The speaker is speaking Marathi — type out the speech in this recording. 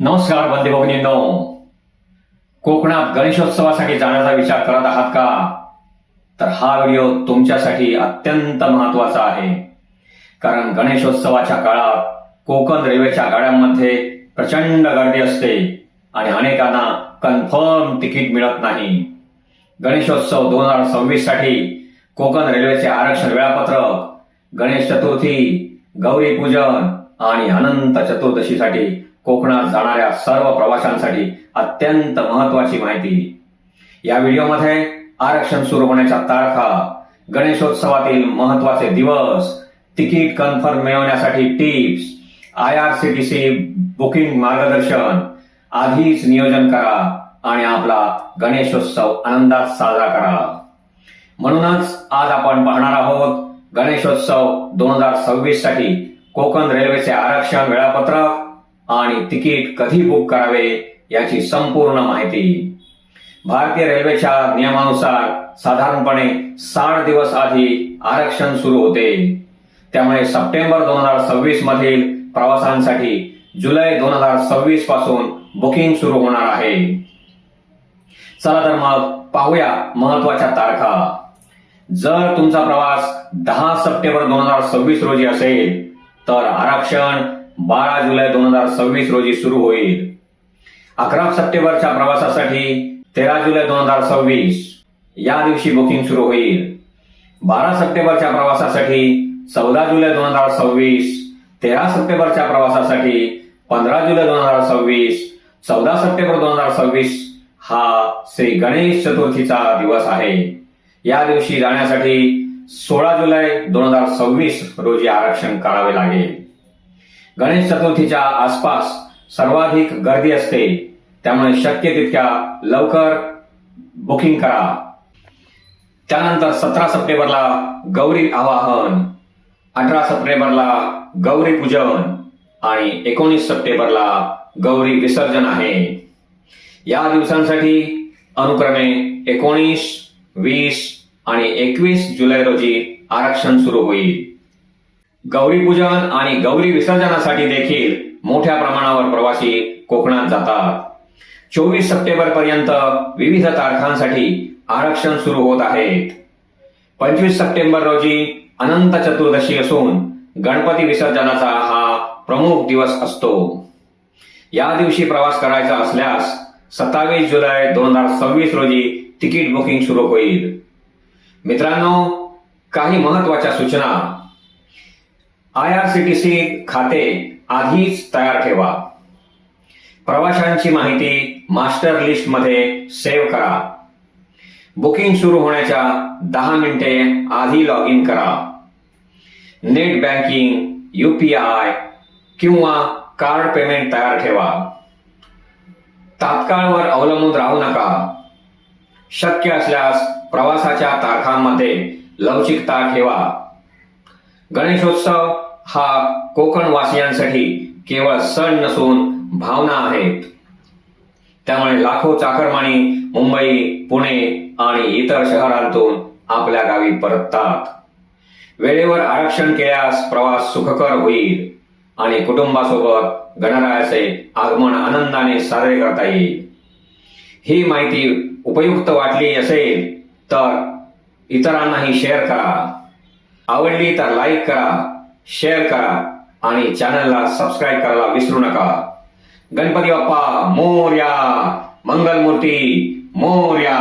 नमस्कार बंधू भगिनींनो, कोकणात गणेशोत्सवासाठी जाण्याचा विचार करत आहात का? तर हा व्हिडिओ तुमच्यासाठी अत्यंत महत्त्वाचा आहे. कारण गणेशोत्सवाच्या काळात कोकण रेल्वेच्या गाड्यांमध्ये प्रचंड गर्दी असते आणि अनेकांना कन्फर्म तिकीट मिळत नाही. गणेशोत्सव 2026 साठी कोकण रेल्वेचे आरक्षण वेळापत्रक, गणेश चतुर्थी, गौरी पूजन आणि अनंत चतुर्दशीसाठी कोकणात जाणाऱ्या सर्व प्रवाशांसाठी अत्यंत महत्त्वाची माहिती. या व्हिडिओमध्ये आरक्षण सुरू होण्याच्या तारखा, गणेशोत्सवातील महत्त्वाचे दिवस, तिकीट कन्फर्म मिळवण्यासाठी टिप्स, IRCTC बुकिंग मार्गदर्शन, आधीच नियोजन करा आणि आपला गणेशोत्सव आनंदात साजरा करा. म्हणूनच आज आपण पाहणार आहोत गणेशोत्सव 2026 साठी कोकण रेल्वेचे आरक्षण वेळापत्रक आणि तिकीट कधी बुक करावे याची संपूर्ण माहिती. भारतीय रेल्वेच्या नियमानुसार साधारणपणे 60 दिवस आधी आरक्षण सुरू होते. त्यामुळे सप्टेंबर 2026 मधील प्रवासांसाठी जुलै 2026 पासून बुकिंग सुरू होणार आहे. चला तर मग पाहूया महत्त्वाच्या तारखा. जर तुमचा प्रवास 10 सप्टेंबर 2026 रोजी असेल तर आरक्षण 12 जुलै 2026 रोजी सुरू होईल. 11 सप्टेंबरच्या प्रवासासाठी 13 जुलै 2026 या दिवशी बुकिंग सुरू होईल. 12 सप्टेंबरच्या प्रवासासाठी 14 जुलै 2026, 13 सप्टेंबरच्या प्रवासासाठी 15 जुलै 2026, 14 सप्टेंबर 2026 हा श्री गणेश चतुर्थीचा दिवस आहे. या दिवशी जाण्यासाठी 16 जुलै 2026 रोजी आरक्षण करावे लागेल. गणेश चतुर्थीच्या आसपास सर्वाधिक गर्दी असते, त्यामुळे शक्य तितक्या लवकर बुकिंग करा. त्यानंतर 17 सप्टेंबरला गौरी आवाहन, 18 सप्टेंबरला गौरी पूजन आणि 19 सप्टेंबरला गौरी विसर्जन आहे. या दिवसांसाठी अनुक्रमे 19, 20 आणि 21 जुलै रोजी आरक्षण सुरू होईल. गौरी पूजन आणि गौरी विसर्जनासाठी देखील मोठ्या प्रमाणावर प्रवासी कोकणात जातात. 24 सप्टेंबर पर्यंत विविध तारखांसाठी आरक्षण सुरू होत आहेत. 25 सप्टेंबर रोजी अनंत चतुर्दशी असून गणपती विसर्जनाचा हा प्रमुख दिवस असतो. या दिवशी प्रवास करायचा असल्यास 27 जुलै 2026 रोजी तिकीट बुकिंग सुरू होईल. मित्रांनो, काही महत्त्वाच्या सूचना. IRCTC खाते आधीच तयार ठेवा. प्रवाशांची माहिती मास्टर लिस्ट मध्ये सेव्ह करा. बुकिंग सुरू होण्याच्या 10 मिनिटे आधी लॉग इन करा. नेट बँकिंग, UPI किंवा कार्ड पेमेंट तयार ठेवा. तात्काळवर अवलंबून राहू नका. शक्य असल्यास प्रवासाच्या तारखांमध्ये लवचिकता ठेवा. गणेशोत्सव हा कोकण वासियांसाठी केवळ सण नसून भावना आहेत. त्यामुळे लाखो चाकरमानी मुंबई, पुणे आणि इतर शहरांतून आपल्या गावी परततात. वेळेवर आरक्षण केल्यास प्रवास सुखकर होईल आणि कुटुंबासोबत गणरायाचे आगमन आनंदाने साजरे करता येईल. ही माहिती उपयुक्त वाटली असेल तर इतरांनाही शेअर करा. आवडली तर लाईक करा, शेअर करा आणि चॅनलला सबस्क्राईब करायला विसरू नका. गणपती बाप्पा मोरया, मंगलमूर्ती मोरया.